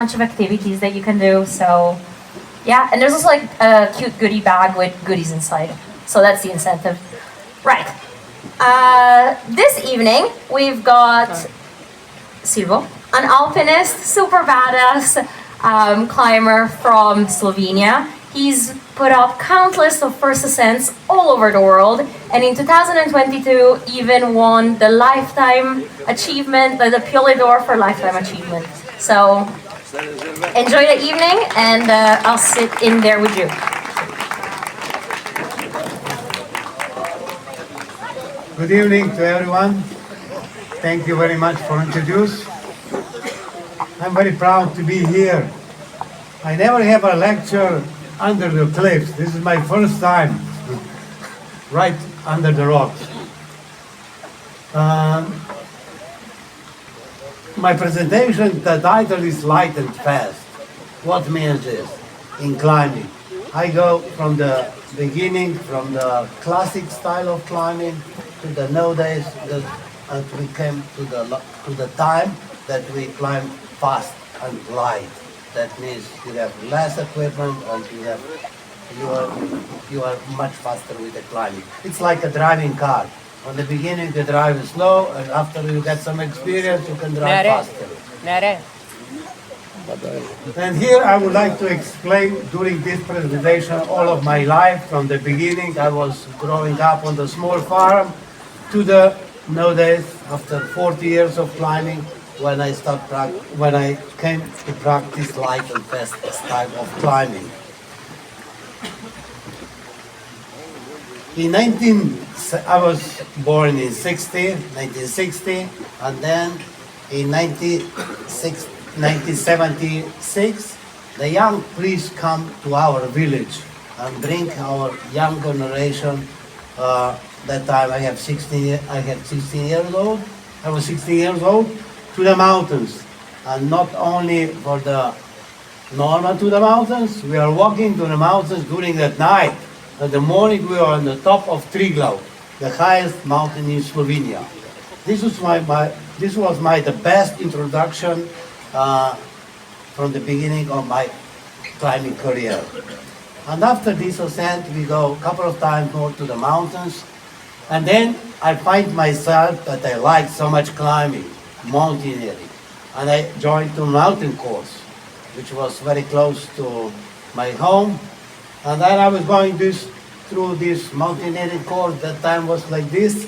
bunch of activities that you can do. So yeah, and there's also like a cute goodie bag with goodies inside. So that's the incentive. Right. This evening we've got Silvo, an alpinist, super badass climber from Slovenia. He's put up countless of first ascents all over the world, and in 2022 even won the lifetime achievement, the Piolidor for lifetime achievement. So enjoy the evening, and I'll sit in there with you. Good evening to everyone. Thank you very much for introducing. I'm very proud to be here. I never have a lecture under the cliffs. This is my first time, right under the rocks. My presentation, the title is Light and Fast. What means this in climbing? I go from the beginning, from the classic style of climbing to the nowadays, and we came to the time that we climb fast and light. That means you have less equipment and you are much faster with the climbing. It's like a driving car. On the beginning you drive slow, and after you get some experience you can drive faster. And here I would like to explain during this presentation all of my life from the beginning. I was growing up on the small farm to the nowadays after 40 years of climbing when I came to practice light and fast style of climbing. I was born in 1960, and then in 1976, the young priests come to our village and bring our young generation. That time I was 16 years old. I was 16 years old to the mountains, and not only for the normal to the mountains. We are walking to the mountains during that night. In the morning we are on the top of Triglav, the highest mountain in Slovenia. This was the best introduction from the beginning of my climbing career. And after this ascent, we go a couple of times more to the mountains, and then I find myself that I like so much climbing, mountaineering, and I joined the mountain course, which was very close to my home. And then I was going through this mountaineering course. That time was like this.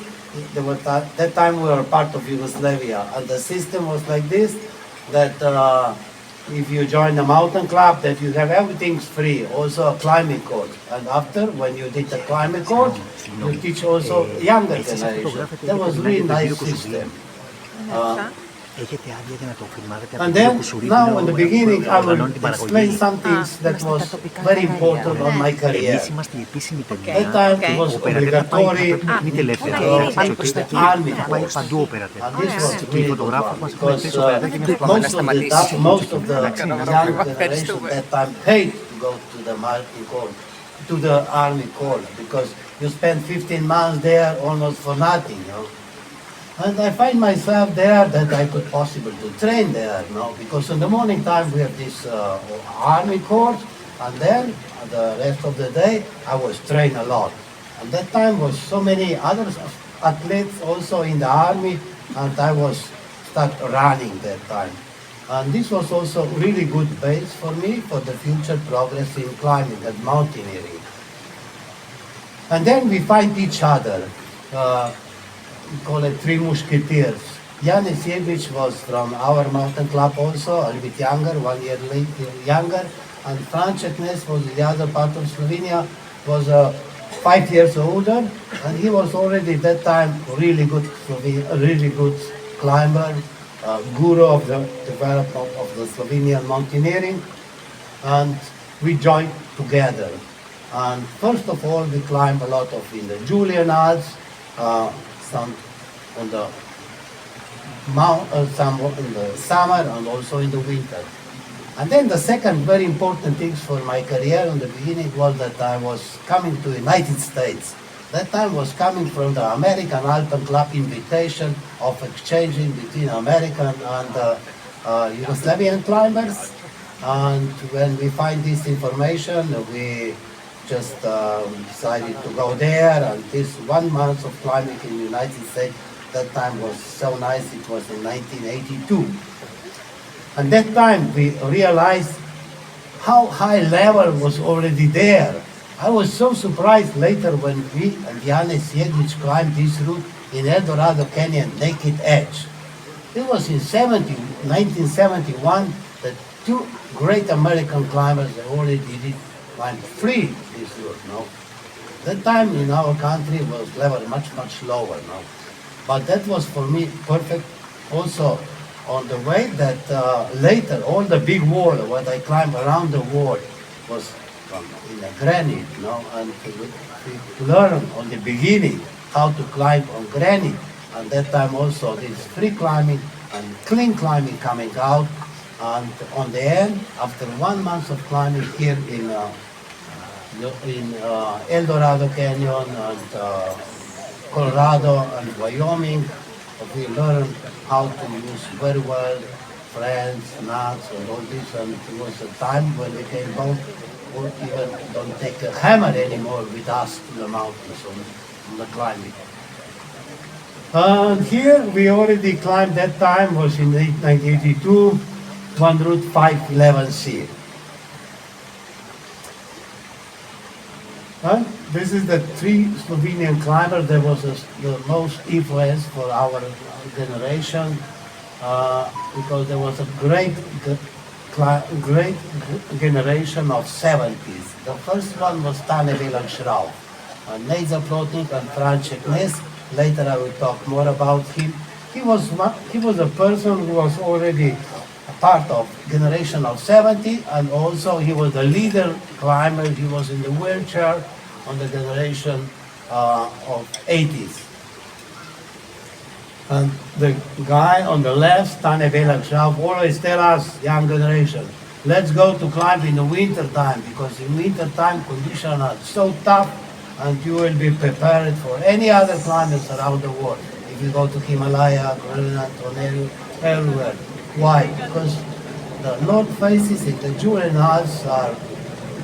That time we were part of Yugoslavia, and the system was like this, that if you join a mountain club, that you have everything's free, also a climbing course. And after, when you did the climbing course, you teach also younger generation. That was really nice system. And then, now in the beginning, I will explain some things that was very important on my career. That time it was obligatory army course. And this was really good one, because most of the young generation that time paid to go to the mountain course, to the army course, because you spend 15 months there almost for nothing, you know. And I find myself there that I could possibly to train there, you know, because in the morning time we have this army course, and then the rest of the day I was trained a lot. And that time was so many other athletes also in the army, and I was start running that time. And this was also really good base for me for the future progress in climbing and mountaineering. And then we find each other. We call it Three Musketeers. Jan Isijevic was from our mountain club also, a little bit younger, 1 year younger. And Franček Nes was the other part of Slovenia, was 5 years older. And he was already at that time a really good climber, guru of the development of the Slovenian mountaineering. And we joined together. And first of all, we climbed a lot in the Julian Alps, some in the summer and also in the winter. And then the second very important thing for my career in the beginning was that I was coming to the United States. That time was coming from the American Alpine Club invitation of exchanging between American and Yugoslavian climbers. And when we find this information, we just decided to go there. And this 1 month of climbing in the United States, that time was so nice. It was in 1982. And that time we realized how high level was already there. I was so surprised later when we and Janes Jedlic climbed this route in El Dorado Canyon, Naked Edge. It was in 1971 that two great American climbers already did it, climbed free this route. No? That time in our country was level much lower. No? But that was for me perfect also on the way that later all the big wall, what I climbed around the wall was in a granite, and we learned on the beginning how to climb on granite. And that time also this free climbing and clean climbing coming out. And on the end, after 1 month of climbing here in El Dorado Canyon and Colorado and Wyoming, we learned how to use very well friends, nuts, and all this. And it was a time when we came home, or even don't take a hammer anymore with us to the mountains on the climbing. And here we already climbed that time, was in 1982, one route 511C. And this is the three Slovenian climbers that was the most influence for our generation, because there was a great generation of 70s. The first one was Tane Velan-Schraub, Nejza Plotnik and Franček Nes. Later I will talk more about him. He was a person who was already a part of generation of 70, and also he was the leader climber. He was in the wheelchair on the generation of 80s. And the guy on the left, Tane Velan-Schraub, always tell us, young generation, let's go to climb in the winter time, because in winter time conditions are so tough, and you will be prepared for any other climbers around the world. If you go to Himalaya, Greenland, Tonelu, everywhere. Why? Because the north faces in the Julian Alps are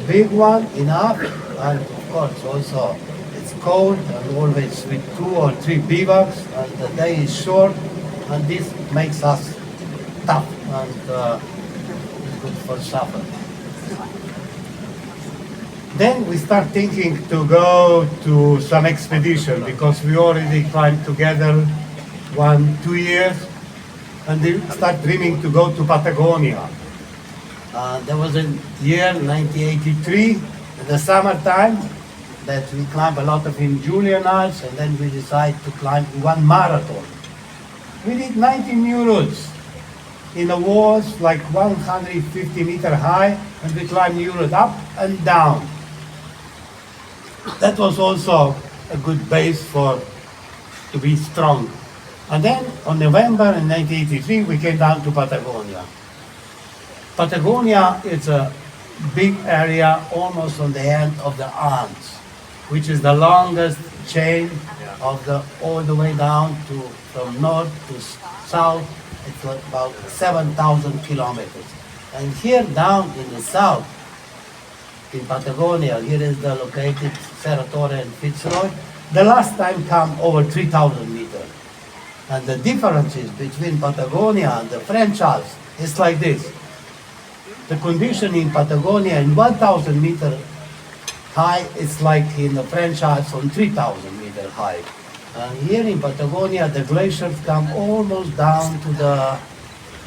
big one enough, and of course also it's cold and always with 2 or 3 bivouacs, and the day is short, and this makes us tough and it's good for supper. Then we start thinking to go to some expedition, because we already climbed together 1-2 years, and we start dreaming to go to Patagonia. There was a year 1983 in the summertime that we climbed a lot of in Julian Alps, and then we decided to climb one marathon. We did 19 new routes in the walls like 150 meter high, and we climbed new routes up and down. That was also a good base to be strong. And then on November in 1983, we came down to Patagonia. Patagonia is a big area almost on the end of the Andes, which is the longest chain of all the way down from north to south. It's about 7,000 kilometers. And here down in the south, in Patagonia, here is the located Cerro Torre and Fitzroy. The last time come over 3,000 meters. And the differences between Patagonia and the French Alps is like this. The condition in Patagonia in 1,000 meter high is like in the French Alps on 3,000 meter high. And here in Patagonia, the glaciers come almost down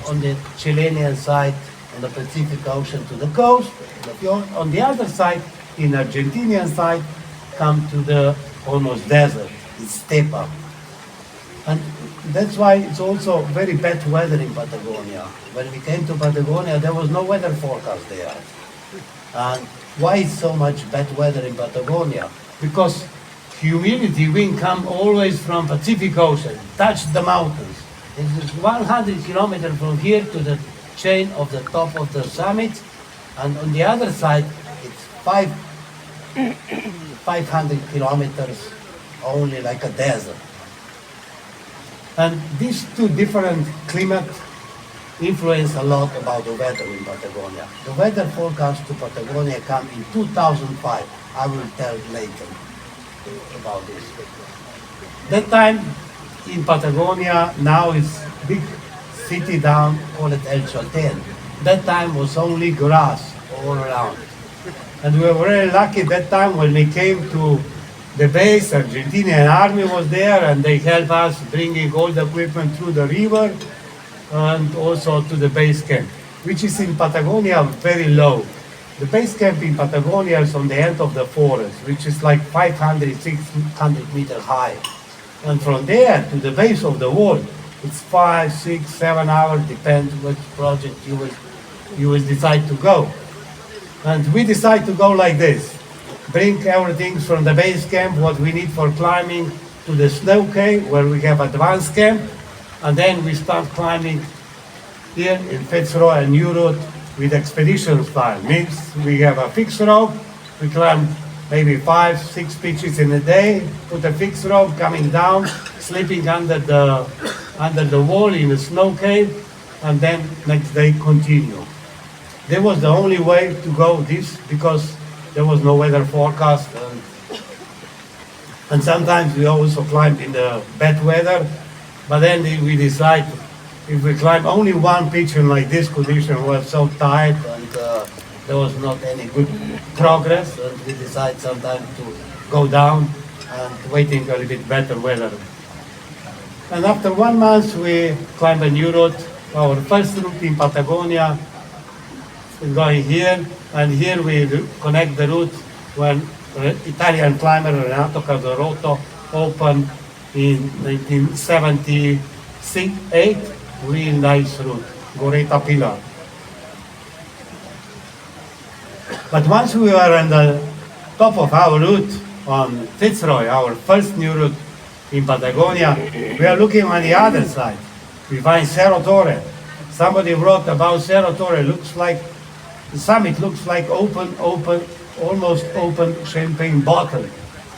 on the Chilean side, on the Pacific Ocean to the coast, the fjord. On the other side, in Argentinian side, come to the almost desert, it's steppe. And that's why it's also very bad weather in Patagonia. When we came to Patagonia, there was no weather forecast there. And why is so much bad weather in Patagonia? Because humidity wind come always from Pacific Ocean, touch the mountains. It's 100 kilometers from here to the chain of the top of the summit, and on the other side, it's 500 kilometers only like a desert. And these two different climates influence a lot about the weather in Patagonia. The weather forecast to Patagonia came in 2005. I will tell later about this. That time in Patagonia, now is big city down, call it El Chalten. That time was only grass all around. And we were very lucky that time when we came to the base, Argentinian army was there and they helped us bringing all the equipment through the river and also to the base camp, which is in Patagonia very low. The base camp in Patagonia is on the end of the forest, which is like 500, 600 meters high. And from there to the base of the wall, it's 5, 6, 7 hours, depends which project you will decide to go. And we decide to go like this. Bring everything from the base camp, what we need for climbing, to the snow cave, where we have advanced camp. And then we start climbing here in Fitzroy, a new route with expedition style. Means we have a fixed rope, we climb maybe 5, 6 pitches in a day, put a fixed rope coming down, sleeping under the wall in a snow cave, and then next day continue. That was the only way to go this because there was no weather forecast, and sometimes we also climbed in the bad weather, but then we decide if we climb only one pitch in like this condition was so tight and there was not any good progress, and we decide sometimes to go down and waiting a little bit better weather. And after 1 month we climb a new route. Our first route in Patagonia is going here, and here we connect the route when Italian climber Renato Cadorotto opened in 1978, really nice route, Goreta Pilar. But once we were on the top of our route on Fitzroy, our first new route in Patagonia, we are looking on the other side. We find Cerro Torre. Somebody wrote about Cerro Torre, the summit looks like almost open champagne bottle.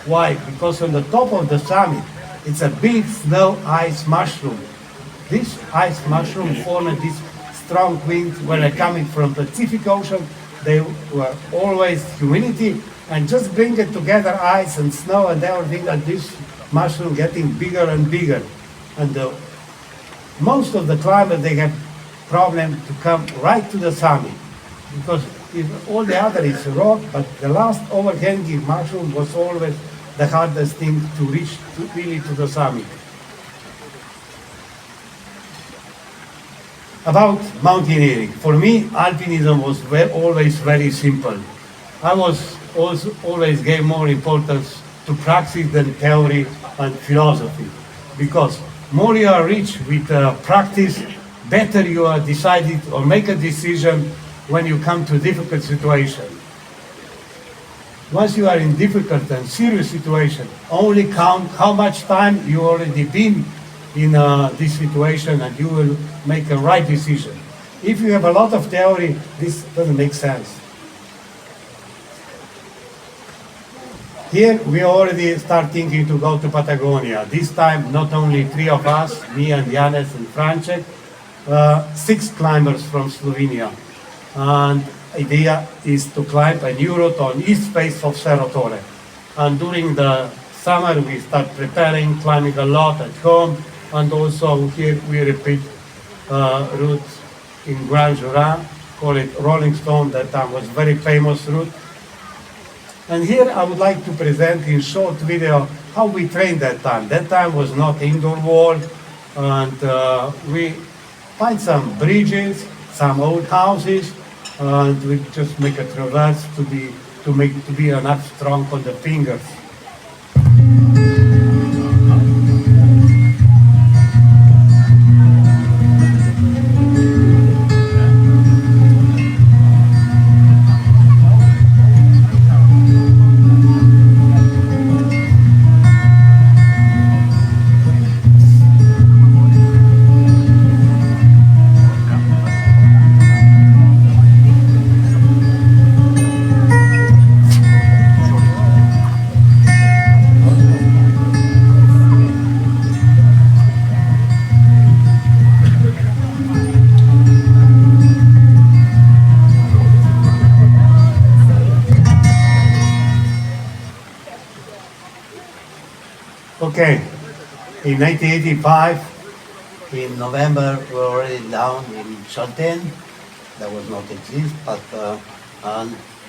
Why? Because on the top of the summit, it's a big snow ice mushroom. This ice mushroom formed these strong winds when they're coming from the Pacific Ocean. They were always humidity, and just bring it together, ice and snow and everything, and this mushroom getting bigger and bigger. And most of the climbers, they have problem to come right to the summit, because if all the other is rock, but the last overhanging mushroom was always the hardest thing to reach really to the summit. About mountaineering, for me, alpinism was always very simple. I was always gave more importance to practice than theory and philosophy, because more you are rich with practice, better you are decided or make a decision when you come to a difficult situation. Once you are in difficult and serious situation, only count how much time you already been in this situation, and you will make a right decision. If you have a lot of theory, this doesn't make sense. Here we already start thinking to go to Patagonia. This time not only 3 of us, me and Janez and Franček, 6 climbers from Slovenia. And idea is to climb a new route on east face of Cerro Torre. And during the summer we start preparing, climbing a lot at home, and also here we repeat route in Grand Jura, call it Rolling Stone, that time was very famous route. And here I would like to present in short video how we trained that time. That time was not indoor wall, and we find some bridges, some old houses, and we just make a traverse to be enough strong on the fingers. Okay, in 1985, in November, we were already down in Chalten. That was not exist, but a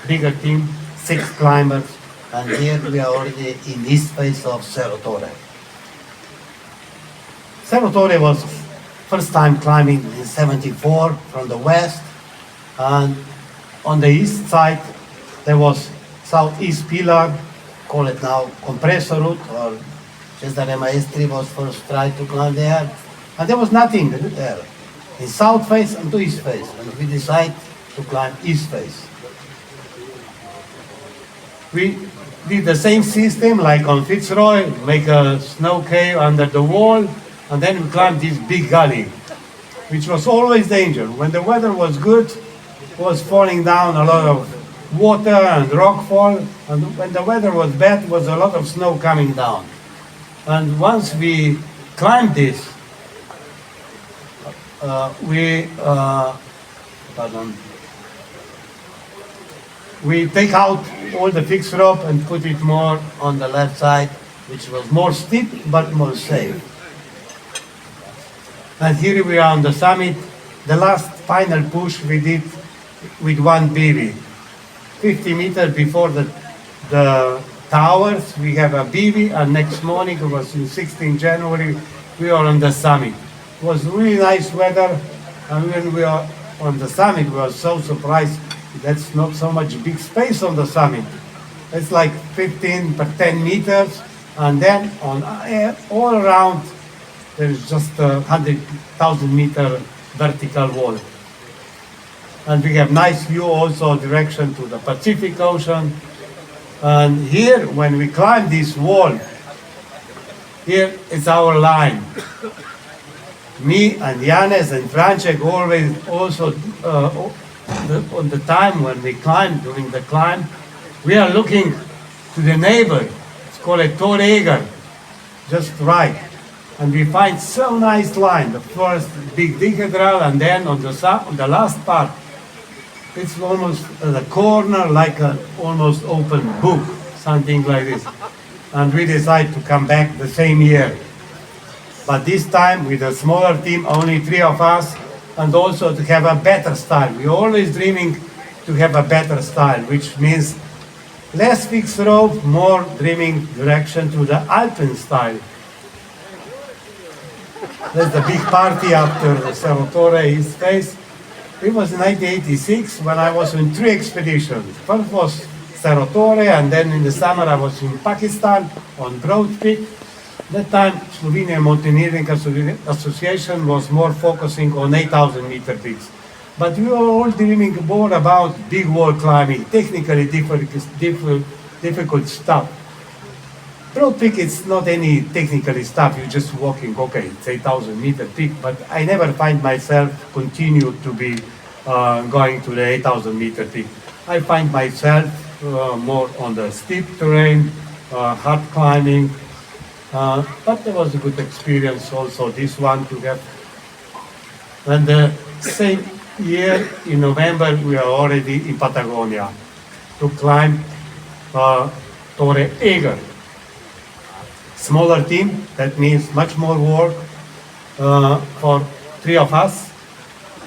bigger team, 6 climbers, and here we are already in east face of Cerro Torre. Cerro Torre was first time climbing in 74 from the west, and on the east side there was southeast pillar, call it now compressor route, or Cesare Maestri was first tried to climb there, and there was nothing there. In south face and to east face, and we decided to climb east face. We did the same system like on Fitzroy, make a snow cave under the wall, and then we climbed this big gully, which was always danger. When the weather was good, it was falling down a lot of water and rock fall, and when the weather was bad, was a lot of snow coming down. And once we climbed this, we take out all the fixed rope and put it more on the left side, which was more steep but more safe. And here we are on the summit. The last final push we did with one BV. 50 meters before the towers, we have a BV, and next morning, it was in 16 January, we are on the summit. It was really nice weather, and when we are on the summit, we were so surprised that's not so much big space on the summit. It's like 15 per 10 meters, and then on all around, there's just a 100,000 meter vertical wall. And we have nice view also direction to the Pacific Ocean. And here, when we climb this wall, here is our line. Me and Yanes and Franček always also, on the time when we climb, during the climb, we are looking to the neighbor. It's called a Torre Eger, just right. And we find so nice line, the first big dihedral, and then on the last part, it's almost the corner like an almost open book, something like this. And we decide to come back the same year. But this time with a smaller team, only 3 of us, and also to have a better style. We're always dreaming to have a better style, which means less fixed rope, more dreaming direction to the Alpine style. That's the big party after the Cerro Torre East Face. It was in 1986 when I was in 3 expeditions. First was Cerro Torre, and then in the summer I was in Pakistan on Broad Peak. That time Slovenian Mountaineering Association was more focusing on 8,000 meter peaks. But we were all dreaming more about big wall climbing, technically difficult stuff. Broad Peak is not any technically stuff, you're just walking, okay, it's 8,000 meter peak, but I never find myself continue to be going to the 8,000 meter peak. I find myself more on the steep terrain, hard climbing, but there was a good experience also, this one to have. And the same year, in November, we are already in Patagonia to climb Torre Eger. Smaller team, that means much more work for 3 of us.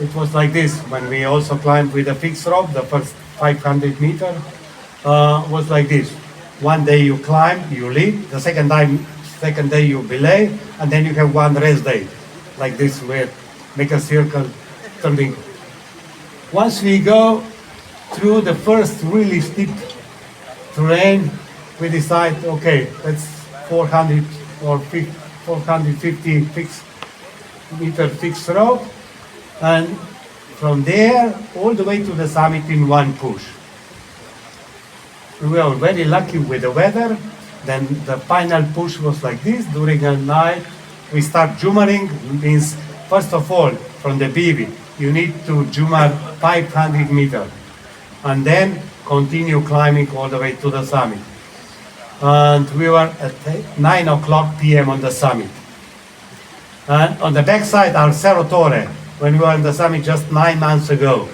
It was like this, when we also climbed with a fixed rope, the first 500 meter was like this. One day you climb, you lead, the second day you belay, and then you have one rest day. Like this, where make a circle, turning. Once we go through the first really steep terrain, we decide, okay, let's 400 or 450 meter fixed rope, and from there all the way to the summit in one push. We were very lucky with the weather. Then the final push was like this. During the night we start jumpering, means first of all from the BB you need to jump 500 meters and then continue climbing all the way to the summit. And we were at 9 o'clock p.m. on the summit. And on the backside are Cerro Torre, when we were on the summit just 9 months ago.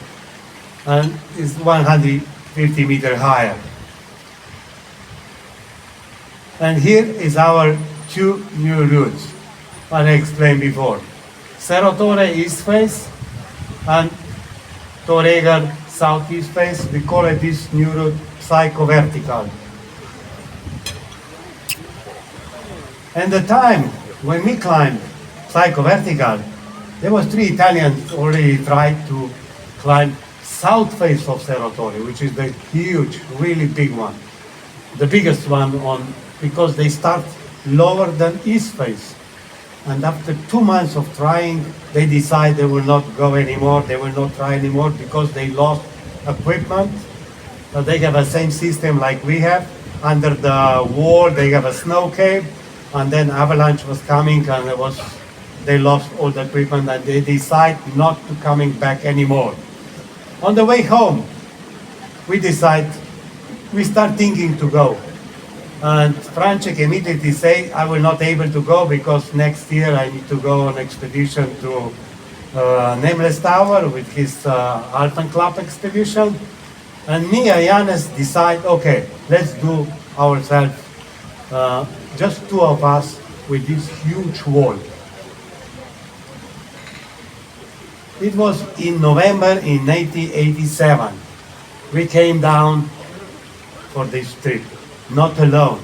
And it's 150 meters higher. And here is our two new routes, as I explained before. Cerro Torre east face and Torregar southeast face. We call it this new route psycho-vertical. And the time when we climbed psycho-vertical, there was 3 Italians already tried to climb south face of Cerro Torre, which is the huge, really big one. The biggest one because they start lower than east face. And after 2 months of trying, they decide they will not go anymore, they will not try anymore because they lost equipment. They have the same system like we have. Under the wall, they have a snow cave, and then avalanche was coming and they lost all the equipment and they decide not to coming back anymore. On the way home, we start thinking to go. And Franček immediately say, I will not able to go because next year I need to go on expedition to Nameless Tower with his Alpen Club expedition. And me and Janez decide, okay, let's do ourselves, just 2 of us with this huge wall. It was in November in 1987. We came down for this trip, not alone.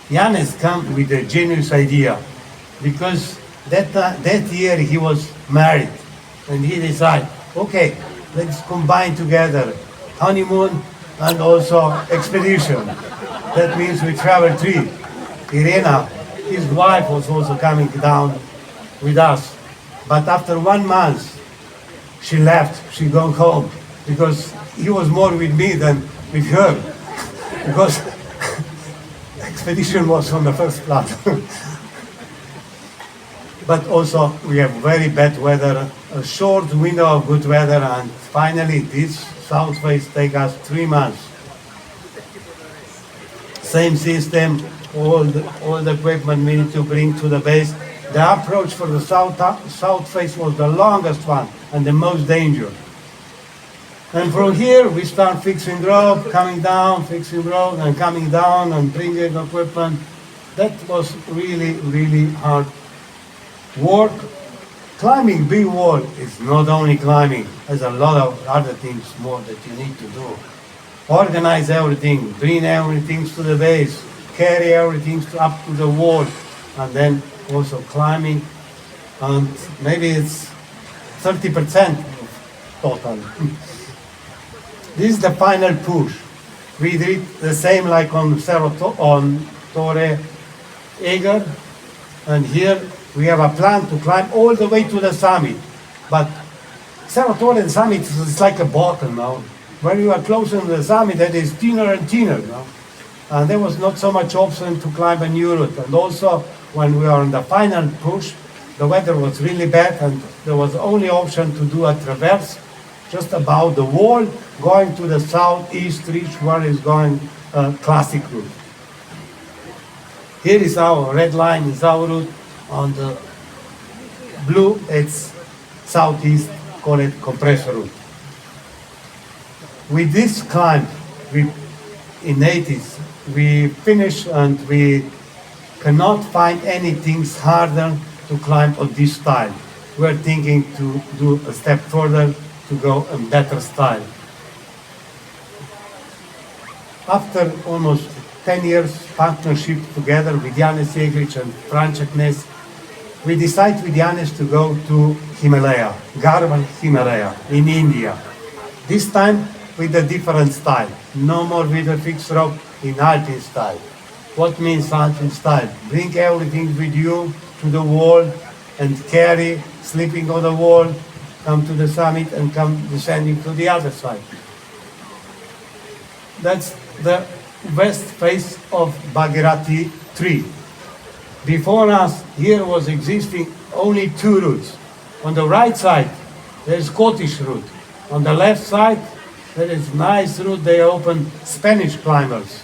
Janez came with a genius idea because that year he was married and he decided, okay, let's combine together honeymoon and also expedition. That means we travel 3. Elena, his wife, was also coming down with us. But after 1 month, she left, she gone home, because he was more with me than with her, because expedition was on the first plot. But also we have very bad weather, a short window of good weather, and finally this south face take us 3 months. Same system, all the equipment we need to bring to the base. The approach for the south face was the longest one and the most dangerous. And from here we start fixing rope, coming down, fixing rope, and coming down and bringing equipment. That was really, really hard work. Climbing big wall is not only climbing, there's a lot of other things more that you need to do. Organize everything, bring everything to the base, carry everything up to the wall, and then also climbing, and maybe it's 30% total. This is the final push. We did the same like on Torre Eger, and here we have a plan to climb all the way to the summit. But Cerro Torre and summit is like a bottom now. When you are closer to the summit, that is thinner and thinner now. And there was not so much option to climb a new route. And also, when we are on the final push, the weather was really bad, and there was only option to do a traverse just about the wall, going to the southeast ridge where is going a classic route. Here is our red line, is our route. On the blue, it's southeast, call it compressor route. With this climb, in 80s, we finish and we cannot find anything harder to climb on this style. We're thinking to do a step further to go in better style. After almost 10 years partnership together with Janez Jeglic and Franček Nes, we decided with Janez to go to Himalaya, Garhwal Himalaya in India. This time with a different style. No more with a fixed rope, in Alpine style. What means Alpine style? Bring everything with you to the wall and carry, sleeping on the wall, come to the summit and come descending to the other side. That's the west face of Bhagirathi tree. Before us, here was existing only 2 routes. On the right side, there's Scottish route. On the left side, there is nice route they opened Spanish climbers.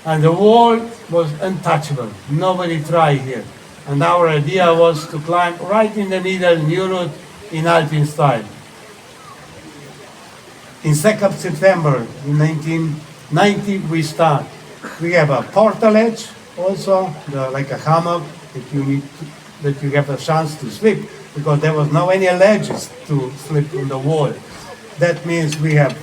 And the wall was untouchable. Nobody tried here. And our idea was to climb right in the middle, new route in Alpine style. In 2nd September in 1990, we start. We have a portal edge also like a hammock that you have a chance to sleep, because there was no any ledges to sleep on the wall. That means we have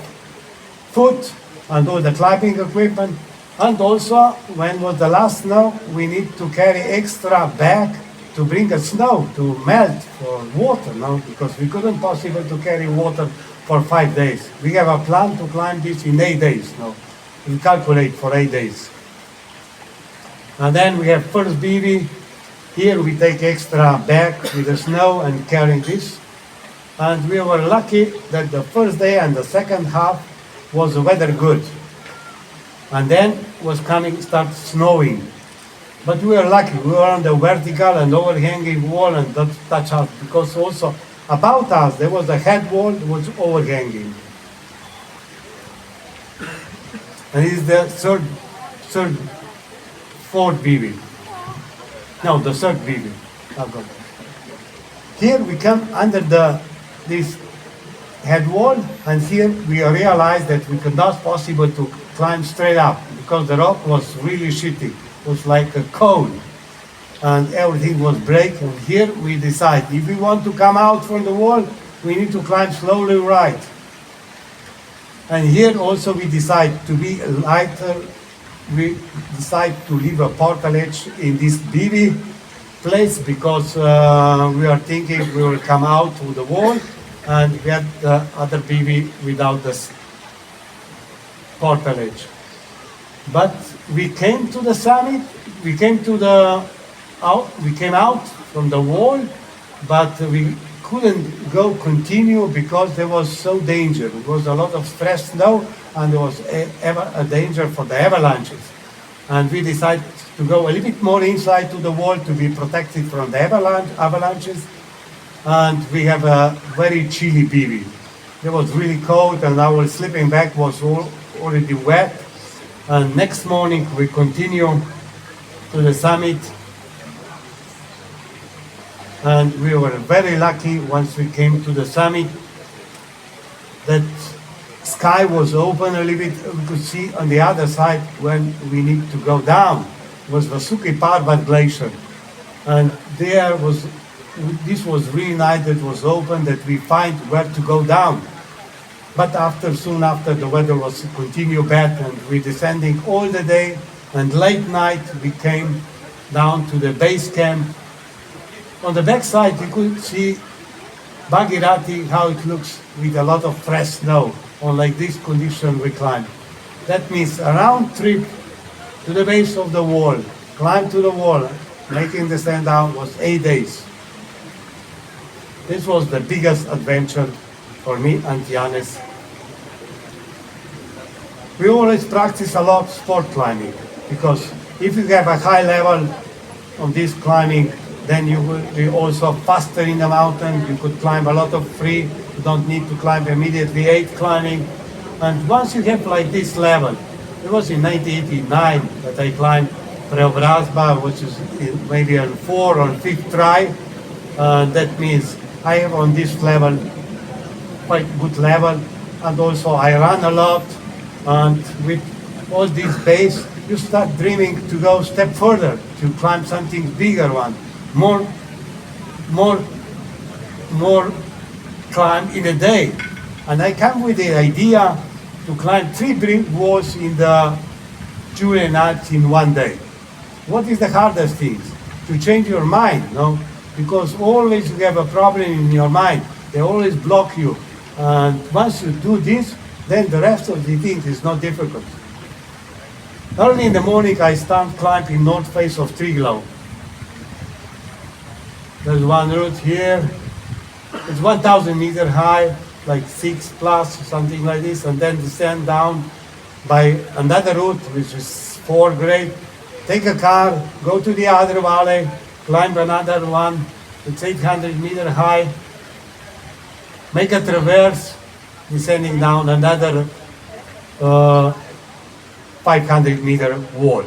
food and all the climbing equipment. And also, when was the last snow, we need to carry extra bag to bring a snow to melt for water, no? Because we couldn't possible to carry water for 5 days. We have a plan to climb this in 8 days, no? We calculate for 8 days. And then we have first BV. Here we take extra bag with the snow and carrying this. And we were lucky that the first day and the second half was the weather good. And then start snowing. But we were lucky, we were on the vertical and overhanging wall and that touch us, because also about us there was a head wall that was overhanging. And it is the fourth BV. No, the third BV. Here we come under this head wall, and here we realized that we could not possible to climb straight up because the rock was really shitty. It was like a cone and everything was break. And here we decide if we want to come out from the wall, we need to climb slowly right. And here also we decide to be lighter. We decide to leave a portalage in this BV place because we are thinking we will come out to the wall and we had the other BV without this portalage. But we came to the summit, we came out from the wall, but we couldn't continue because there was so danger. There was a lot of fresh snow and there was a danger for the avalanches. And we decided to go a little bit more inside to the wall to be protected from the avalanches. And we have a very chilly BV. It was really cold and our sleeping bag was already wet. And next morning we continue to the summit. And we were very lucky once we came to the summit that sky was open a little bit. We could see on the other side when we need to go down was Vasuki Parbat Glacier. And this was really nice, it was open, that we find where to go down. But soon after the weather was continue bad and we descending all the day, and late night we came down to the base camp. On the backside you could see Bhagirathi, how it looks with a lot of fresh snow. On like this condition we climbed. That means a round trip to the base of the wall, climb to the wall, making the stand down was 8 days. This was the biggest adventure for me and Yanis. We always practice a lot sport climbing, because if you have a high level on this climbing, then you will be also faster in the mountain. You could climb a lot of free. You don't need to climb immediately 8 climbing. And once you have like this level, it was in 1989 that I climbed Preobrazba, which is maybe on 4th or 5th try. That means I have on this level quite good level, and also I run a lot. And with all this base, you start dreaming to go a step further, to climb something bigger one, more climb in a day. And I come with the idea to climb 3 brick walls in the Julian Alps in 1 day. What is the hardest thing? To change your mind, no? Because always you have a problem in your mind. They always block you. And once you do this, then the rest of the thing is not difficult. Early in the morning, I start climbing north face of Triglav. There's one route here. It's 1,000 meters high, like 6 plus, something like this, and then descend down by another route, which is 4 grade. Take a car, go to the other valley, climb another one. It's 800 meters high. Make a traverse, descending down another 500 meter wall.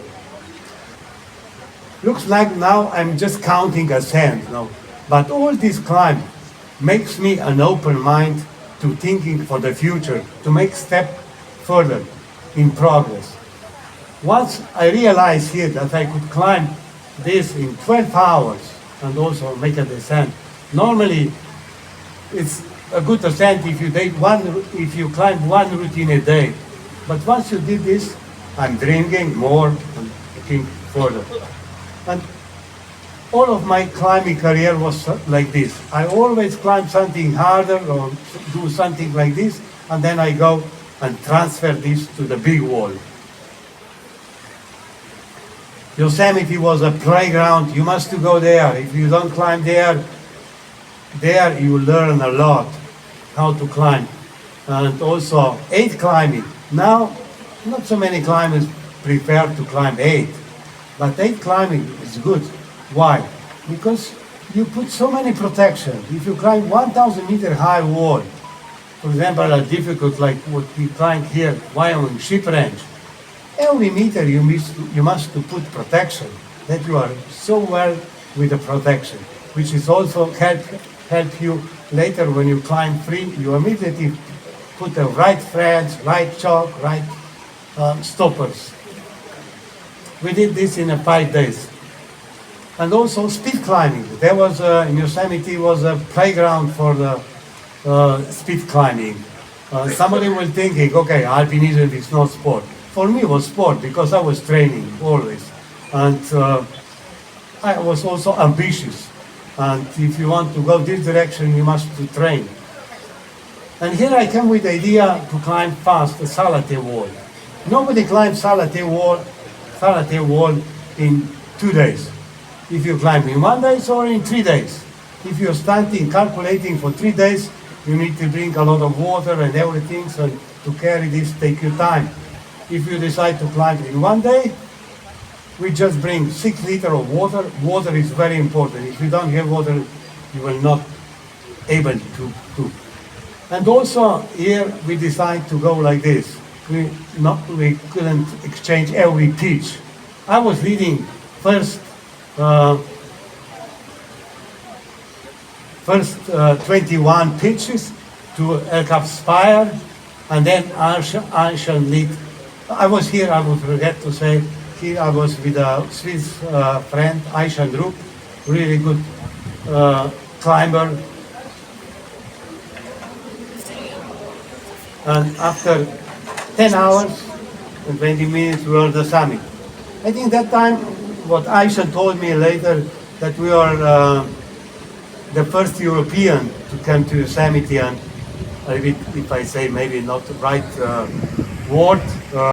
Looks like now I'm just counting a sand, no? But all this climb makes me an open mind to thinking for the future, to make step further in progress. Once I realized here that I could climb this in 12 hours and also make a descent. Normally, it's a good descent if you climb one routine a day. But once you did this, I'm drinking more and looking further. And all of my climbing career was like this. I always climb something harder or do something like this, and then I go and transfer this to the big wall. Yosemite was a playground. You must go there. If you don't climb there you learn a lot how to climb. And also 8 climbing. Now, not so many climbers prefer to climb 8, but 8 climbing is good. Why? Because you put so many protection. If you climb 1,000 meter high wall, for example, a difficult like what we climb here, Wyoming Ship Range, every meter you must to put protection, that you are so well with the protection, which is also help you later when you climb free. You immediately put the right threads, right chalk, right stoppers. We did this in 5 days. And also speed climbing. There was in Yosemite was a playground for the speed climbing. Somebody will thinking, okay, alpinism is not sport. For me, it was sport because I was training always, and I was also ambitious. And if you want to go this direction, you must to train. And here I come with the idea to climb fast the Salate wall. Nobody climbs Salate wall in 2 days. If you climb in 1 day or in 3 days. If you're standing, calculating for 3 days, you need to drink a lot of water and everything, so to carry this take you time. If you decide to climb in 1 day, we just bring 6 liters of water. Water is very important. If you don't have water, you will not able to cook. And also here we decide to go like this. We couldn't exchange every pitch. I was leading first 21 pitches to El Cap Spire, and then Anshan lead. I was here, I would forget to say, here I was with a Swiss friend, Aishan Group, really good climber. And after 10 hours and 20 minutes, we were at the summit. I think that time, what Aishan told me later, that we are the first European to come to Yosemite, and if I say maybe not the right word,